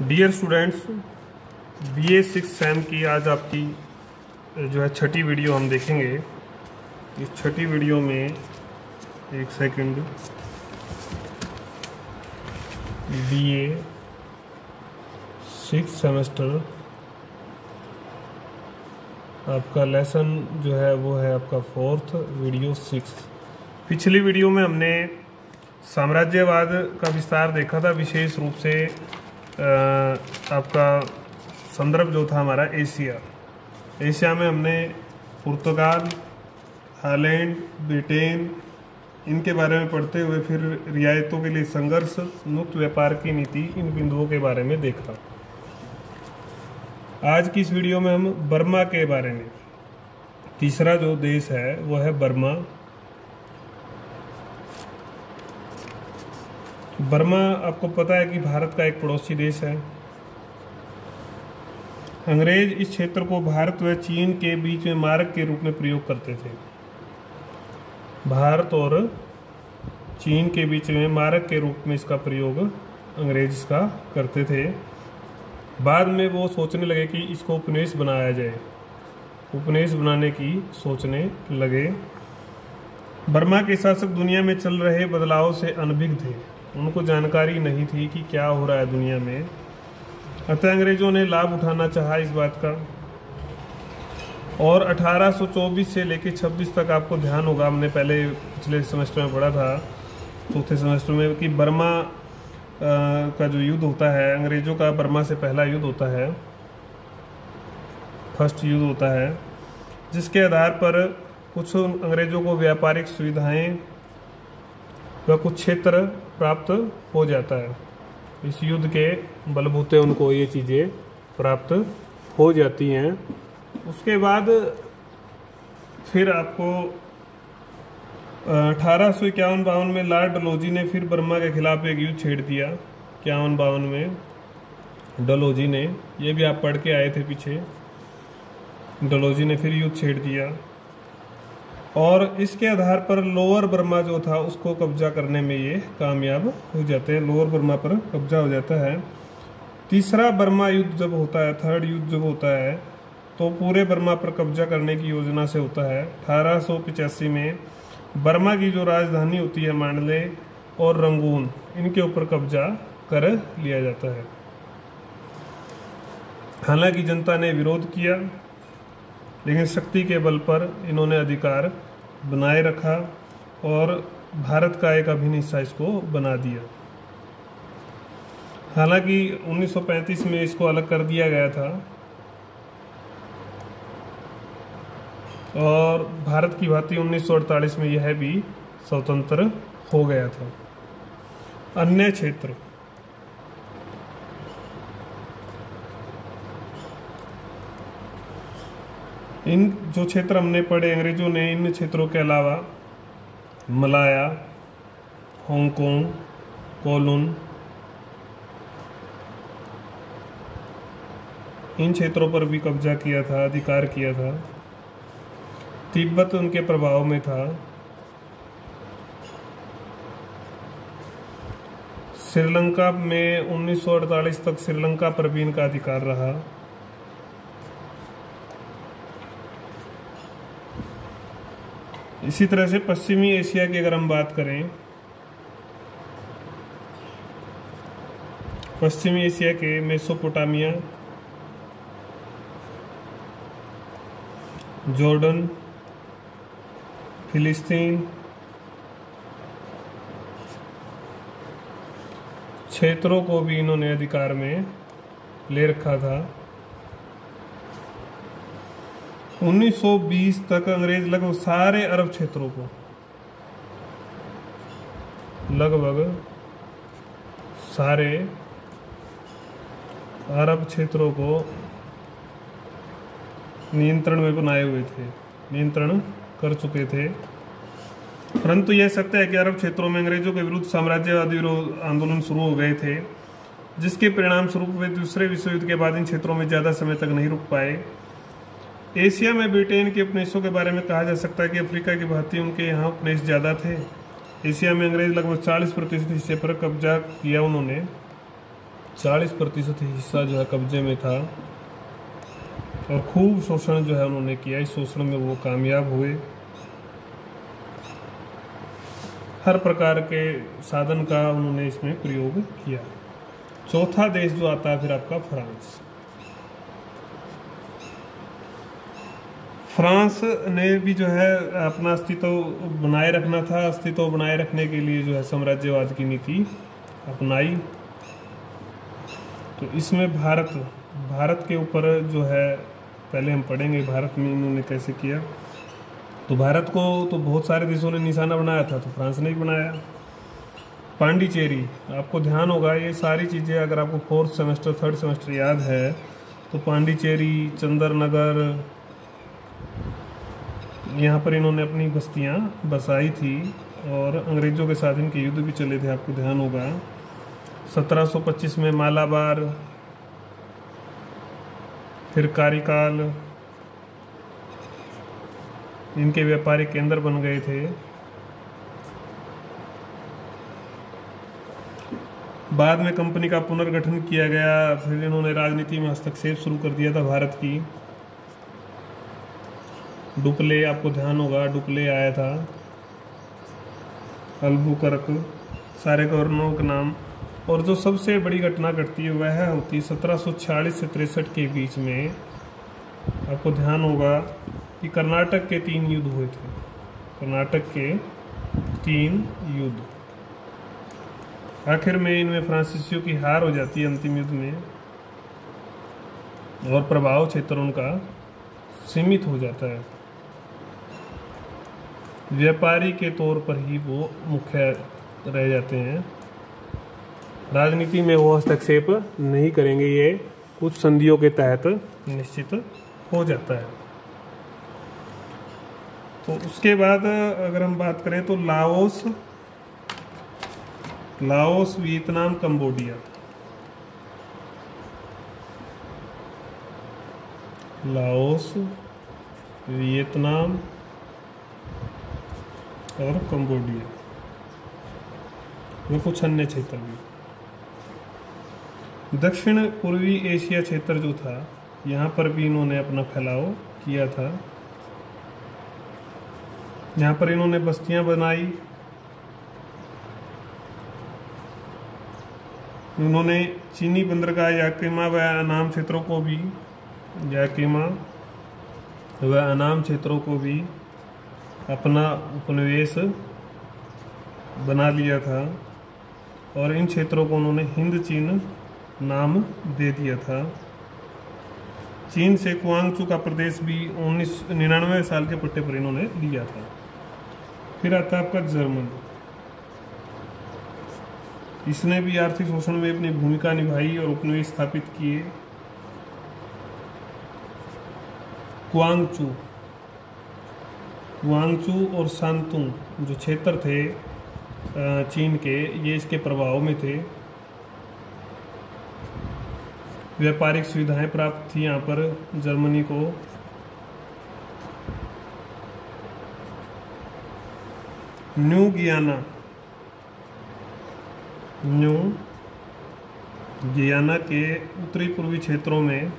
Dear students, BA 6 same की आज आपकी जो है छठी वीडियो हम देखेंगे। इस छठी वीडियो में एक सेकंड BA 6 सेमेस्टर आपका लेसन जो है वो है आपका 4th वीडियो 6। पिछली वीडियो में हमने साम्राज्यवाद का विस्तार देखा था, विशेष रूप से आपका संदर्भ जो था हमारा एशिया में हमने पुर्तगाल, हालैंड, ब्रिटेन इनके बारे में पढ़ते हुए फिर रियायतों के लिए संघर्ष, मुक्त व्यापार की नीति, इन बिंदुओं के बारे में देखा। आज की इस वीडियो में हम बर्मा के बारे में, तीसरा जो देश है वो है बर्मा। बर्मा आपको पता है कि भारत का एक पड़ोसी देश है। अंग्रेज इस क्षेत्र को भारत व चीन के बीच में मार्ग के रूप में प्रयोग करते थे। भारत और चीन के बीच में मार्ग के रूप में इसका प्रयोग अंग्रेज इसका करते थे। बाद में वो सोचने लगे कि इसको उपनिवेश बनाया जाए, उपनिवेश बनाने की सोचने लगे। बर्मा के शासक दुनिया में चल रहे बदलाव से अनभिज्ञ थे, उनको जानकारी नहीं थी कि क्या हो रहा है दुनिया में। अतः अंग्रेजों ने लाभ उठाना चाहा इस बात का, और 1824 से लेकर 26 तक आपको ध्यान होगा, हमने पहले पिछले सेमेस्टर में पढ़ा था, चौथे सेमेस्टर में, कि बर्मा का जो युद्ध होता है, अंग्रेजों का बर्मा से पहला युद्ध होता है, फर्स्ट युद्ध होता है, जिसके आधार पर कुछ अंग्रेजों को व्यापारिक सुविधाएं व कुछ क्षेत्र प्राप्त हो जाता है। इस युद्ध के बलबूते उनको ये चीज़ें प्राप्त हो जाती हैं। उसके बाद फिर आपको 1851-52 में लॉर्ड डलहौजी ने फिर बर्मा के खिलाफ एक युद्ध छेड़ दिया। 51-52 में डलहौजी ने, ये भी आप पढ़ के आए थे पीछे, डलहौजी ने फिर युद्ध छेड़ दिया, और इसके आधार पर लोअर बर्मा जो था उसको कब्जा करने में ये कामयाब हो जाते हैं। लोअर बर्मा पर कब्जा हो जाता है। तीसरा बर्मा युद्ध जब होता है, थर्ड युद्ध जब होता है, तो पूरे बर्मा पर कब्जा करने की योजना से होता है। 1885 में बर्मा की जो राजधानी होती है मांडले और रंगून, इनके ऊपर कब्जा कर लिया जाता है। हालांकि जनता ने विरोध किया, लेकिन शक्ति के बल पर इन्होंने अधिकार बनाए रखा और भारत का एक अभिन्न हिस्सा इसको बना दिया। हालांकि 1935 में इसको अलग कर दिया गया था और भारत की भांति 1948 में यह भी स्वतंत्र हो गया था। अन्य क्षेत्र, इन जो क्षेत्र हमने पढ़े, अंग्रेजों ने इन क्षेत्रों के अलावा मलाया, हांगकांग, कोलून, इन क्षेत्रों पर भी कब्जा किया था, अधिकार किया था। तिब्बत उनके प्रभाव में था। श्रीलंका में 1948 तक श्रीलंका पर भी इनका अधिकार रहा। इसी तरह से पश्चिमी एशिया की अगर हम बात करें, पश्चिमी एशिया के मेसोपोटामिया, जॉर्डन, फिलिस्तीन क्षेत्रों को भी इन्होंने अधिकार में ले रखा था। 1920 तक अंग्रेज लगभग सारे अरब क्षेत्रों को, लगभग सारे अरब क्षेत्रों को नियंत्रण में बनाए हुए थे, नियंत्रण कर चुके थे। परंतु यह सत्य है कि अरब क्षेत्रों में अंग्रेजों के विरुद्ध साम्राज्यवादी विरोध आंदोलन शुरू हो गए थे, जिसके परिणाम स्वरूप वे दूसरे विश्व युद्ध के बाद इन क्षेत्रों में ज़्यादा समय तक नहीं रुक पाए। एशिया में ब्रिटेन के उपनिवेशों के बारे में कहा जा सकता है कि अफ्रीका की भांति उनके यहाँ उपनिवेश ज़्यादा थे। एशिया में अंग्रेज लगभग 40% हिस्से पर कब्जा किया उन्होंने। 40% हिस्सा जो है कब्जे में था और खूब शोषण जो है उन्होंने किया। इस शोषण में वो कामयाब हुए। हर प्रकार के साधन का उन्होंने इसमें प्रयोग किया। चौथा देश जो आता है फिर आपका फ्रांस। फ्रांस ने भी जो है अपना अस्तित्व बनाए रखना था। अस्तित्व बनाए रखने के लिए जो है साम्राज्यवाद की नीति अपनाई। तो इसमें भारत के ऊपर जो है पहले हम पढ़ेंगे भारत में इन्होंने कैसे किया। तो भारत को तो बहुत सारे देशों ने निशाना बनाया था, तो फ्रांस ने भी बनाया। पांडिचेरी, आपको ध्यान होगा ये सारी चीज़ें अगर आपको 4th सेमेस्टर 3rd सेमेस्टर याद है तो पांडिचेरी, चंद्रनगर, यहाँ पर इन्होंने अपनी बस्तियाँ बसाई थी और अंग्रेज़ों के साथ इनके युद्ध भी चले थे, आपको ध्यान होगा। 1725 में मालाबार, फिर कारिकाल इनके व्यापारिक केंद्र बन गए थे। बाद में कंपनी का पुनर्गठन किया गया। फिर इन्होंने राजनीति में हस्तक्षेप शुरू कर दिया था भारत की। डुप्ले, आपको ध्यान होगा डुप्ले आया था, अल्बुकर्क, सारे गवर्नरों के नाम। और जो सबसे बड़ी घटना घटती है वह होती है 1746 से 63 के बीच में। आपको ध्यान होगा कि कर्नाटक के 3 युद्ध हुए थे। कर्नाटक के 3 युद्ध, आखिर में इनमें फ्रांसीसियों की हार हो जाती है अंतिम युद्ध में और प्रभाव क्षेत्र उनका सीमित हो जाता है। व्यापारी के तौर पर ही वो मुख्य रह जाते हैं। राजनीति में वो हस्तक्षेप नहीं करेंगे, ये कुछ संधियों के तहत निश्चित हो जाता है। तो उसके बाद अगर हम बात करें तो Laos, Vietnam, Cambodia. Laos, Vietnam और कंबोडिया में कुछ अन्य क्षेत्र भी। दक्षिण पूर्वी एशिया क्षेत्र जो था यहाँ पर भी इन्होंने अपना फैलाव किया था। यहाँ पर इन्होंने बस्तियां बनाई। उन्होंने चीनी बंदरगाह याकिमा व अनाम क्षेत्रों को भी अपना उपनिवेश बना लिया था और इन क्षेत्रों को उन्होंने हिंद चीन नाम दे दिया था। चीन से क्वांगचू का प्रदेश भी 1999 साल के पट्टे पर इन्होंने लिया था। फिर आता है आपका जर्मन। इसने भी आर्थिक शोषण में अपनी भूमिका निभाई और उपनिवेश स्थापित किए। क्वांगचू और शांतुंग जो क्षेत्र थे चीन के, ये इसके प्रभाव में थे। व्यापारिक सुविधाएं प्राप्त थी यहाँ पर जर्मनी को। न्यू गियाना के उत्तरी पूर्वी क्षेत्रों में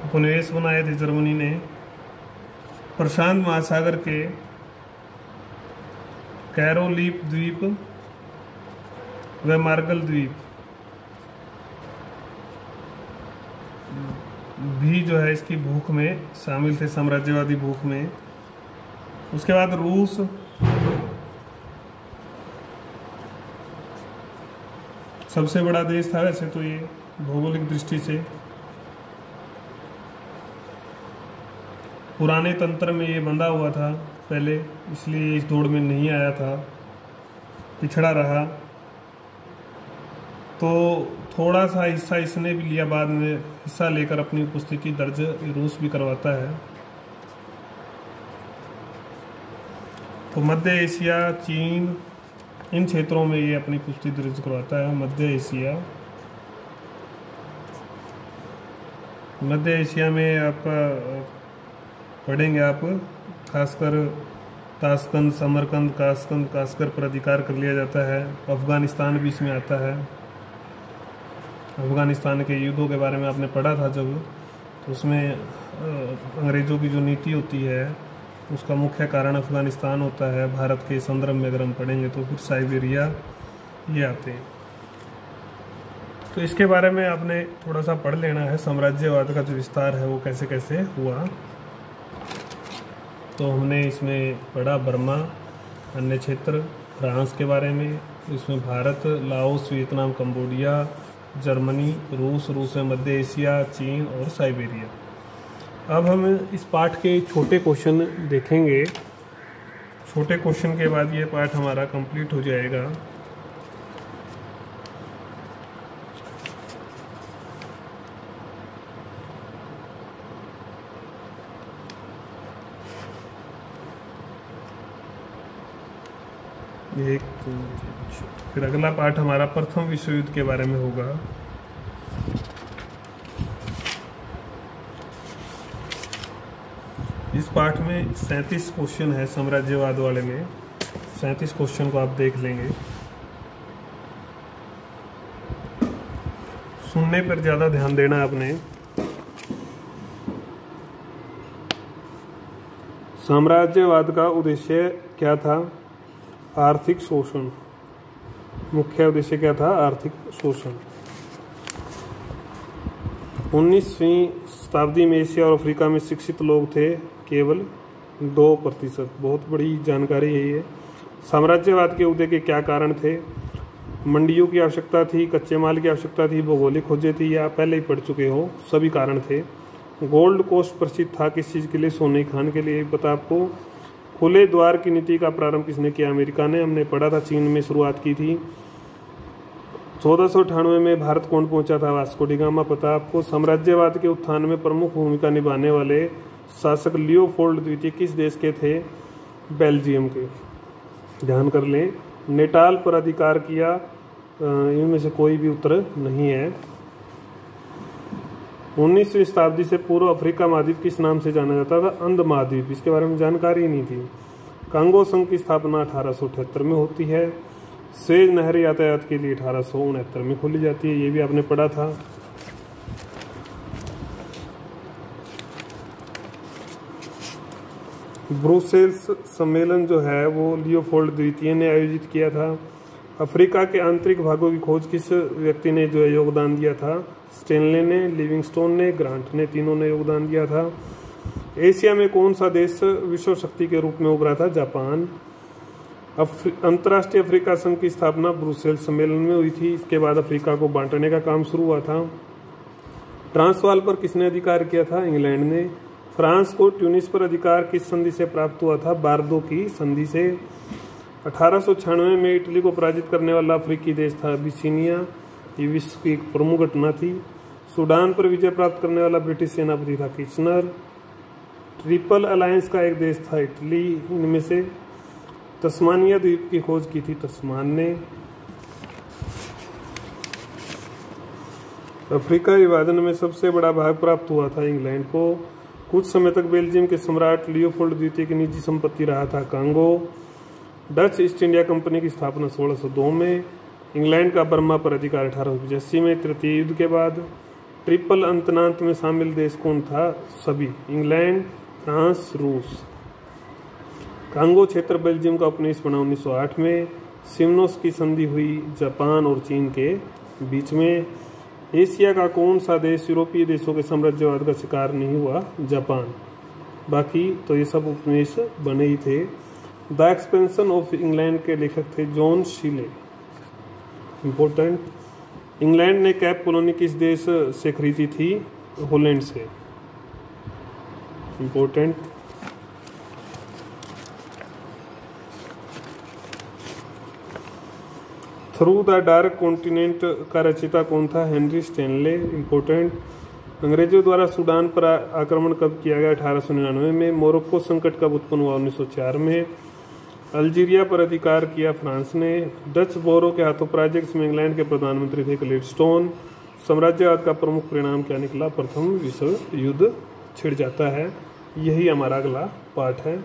उपनिवेश बनाए थे जर्मनी ने। प्रशांत महासागर के कैरोलीप द्वीप व मार्गल द्वीप भी जो है इसकी भूख में शामिल थे, साम्राज्यवादी भूख में। उसके बाद रूस, सबसे बड़ा देश था वैसे तो ये भौगोलिक दृष्टि से। पुराने तंत्र में ये बंधा हुआ था पहले, इसलिए इस दौड़ में नहीं आया था, पिछड़ा रहा। तो थोड़ा सा हिस्सा इसने भी लिया, बाद में हिस्सा लेकर अपनी उपस्थिति दर्ज रूस भी करवाता है। तो मध्य एशिया, चीन, इन क्षेत्रों में ये अपनी उपस्थिति दर्ज करवाता है। मध्य एशिया में आपका पढ़ेंगे आप, खासकर ताशकंद, समरकंद, कासकंद, कास्कर पर अधिकार कर लिया जाता है। अफगानिस्तान भी इसमें आता है। अफगानिस्तान के युद्धों के बारे में आपने पढ़ा था जब, तो उसमें अंग्रेज़ों की जो नीति होती है उसका मुख्य कारण अफगानिस्तान होता है। भारत के संदर्भ में अगर हम पढ़ेंगे तो फिर साइबेरिया ये आते हैं। तो इसके बारे में आपने थोड़ा सा पढ़ लेना है, साम्राज्यवाद का जो विस्तार है वो कैसे कैसे हुआ। तो हमने इसमें पढ़ा बर्मा, अन्य क्षेत्र, फ्रांस के बारे में, इसमें Bharat, Laos, Vietnam, Cambodia, Germany, रूस में मध्य एशिया, चीन और साइबेरिया। अब हम इस पाठ के छोटे क्वेश्चन देखेंगे। छोटे क्वेश्चन के बाद ये पाठ हमारा कंप्लीट हो जाएगा। फिर अगला पाठ हमारा प्रथम विश्व युद्ध के बारे में होगा। इस पाठ में 37 क्वेश्चन है साम्राज्यवाद वाले में। 37 क्वेश्चन को आप देख लेंगे। सुनने पर ज़्यादा ध्यान देना आपने। साम्राज्यवाद का उद्देश्य क्या था? आर्थिक शोषण। मुख्य उद्देश्य क्या था? आर्थिक शोषण। 19वीं शताब्दी में एशिया और अफ्रीका में शिक्षित लोग थे केवल 2%। बहुत बड़ी जानकारी है ये। साम्राज्यवाद के उदय के क्या कारण थे? मंडियों की आवश्यकता थी, कच्चे माल की आवश्यकता थी, भौगोलिक खोजें थी, या पहले ही पढ़ चुके हो, सभी कारण थे। गोल्ड कोस्ट प्रसिद्ध था किस चीज़ के लिए? सोने की खान के लिए। पता आपको? खुले द्वार की नीति का प्रारंभ किसने किया? अमेरिका ने। हमने पढ़ा था चीन में शुरुआत की थी। 1498 में भारत कौन पहुंचा था? Vasco D gamma. पता आपको? साम्राज्यवाद के उत्थान में प्रमुख भूमिका निभाने वाले शासक लियोपोल्ड द्वितीय किस देश के थे? बेल्जियम के। ध्यान कर लें। नेटाल पर अधिकार किया। इनमें से कोई भी उत्तर नहीं है। 19वीं शताब्दी से पूर्व अफ्रीका महाद्वीप किस नाम से जाना जाता था? अंध महाद्वीप। इसके बारे में जानकारी नहीं थी। कांगो संघ की स्थापना 1878 में होती है। स्वेज नहर यातायात के लिए 1869 में खोली जाती है। ये भी आपने पढ़ा था। ब्रुसेल्स सम्मेलन जो है वो लियोपोल्ड द्वितीय ने आयोजित किया था। अफ्रीका के आंतरिक भागों की खोज किस व्यक्ति ने जो है योगदान दिया था? स्टेनले ने, लिविंगस्टोन ने, ग्रांट ने, तीनों ने योगदान दिया था। एशिया में कौन सा देश विश्व शक्ति के रूप में उभरा था? जापान। अंतर्राष्ट्रीय अफ्रीका संघ की स्थापना ब्रुसेल्स सम्मेलन में हुई थी। इसके बाद अफ्रीका को बांटने का काम शुरू हुआ था। ट्रांसवाल पर किसने अधिकार किया था? इंग्लैंड ने। फ्रांस को ट्यूनिस पर अधिकार किस संधि से प्राप्त हुआ था? बारदो की संधि से। 1896 में इटली को पराजित करने वाला अफ्रीकी देश था अबिसिनिया। ये विश्व की एक प्रमुख घटना थी। सूडान पर विजय प्राप्त करने वाला ब्रिटिश सेनापति था किचनर। ट्रिपल अलायंस का एक देश था इटली। इनमें से तस्मानिया द्वीप की खोज की थी तस्मान ने। अफ्रीका विभाजन में सबसे बड़ा भाग प्राप्त हुआ था इंग्लैंड को। कुछ समय तक बेल्जियम के सम्राट लियोपोल्ड द्वितीय की निजी संपत्ति रहा था Congo. Dutch east India company की स्थापना 1602 में। इंग्लैंड का बर्मा पर अधिकार 1885 में। तृतीय युद्ध के बाद ट्रिपल अंतनांत में शामिल देश कौन था? सभी। इंग्लैंड, फ्रांस, रूस। कांगो क्षेत्र बेल्जियम का उपनिवेश बना 1908 में। सिमनोस की संधि हुई जापान और चीन के बीच में। एशिया का कौन सा देश यूरोपीय देशों के साम्राज्यवाद का शिकार नहीं हुआ? जापान। बाकी तो ये सब उपनिवेश बने ही थे। द एक्सपेंशन ऑफ इंग्लैंड के लेखक थे जॉन शीले। इम्पोर्टेंट। इंग्लैंड ने कैप कॉलोनी किस देश से खरीदी थी? हॉलैंड से। Important. Through the dark continent का रचयिता कौन था? Henry Stanley. इम्पोर्टेंट। अंग्रेजों द्वारा सूडान पर आक्रमण कब किया गया? 1899 में। मोरक्को संकट कब उत्पन्न हुआ? 1904 में। अल्जीरिया पर अधिकार किया फ्रांस ने। डच बोरो के हाथों पराजय में इंग्लैंड के प्रधानमंत्री थे ग्लेडस्टोन। साम्राज्यवाद का प्रमुख परिणाम क्या निकला? प्रथम विश्व युद्ध छिड़ जाता है। यही हमारा अगला पाठ है।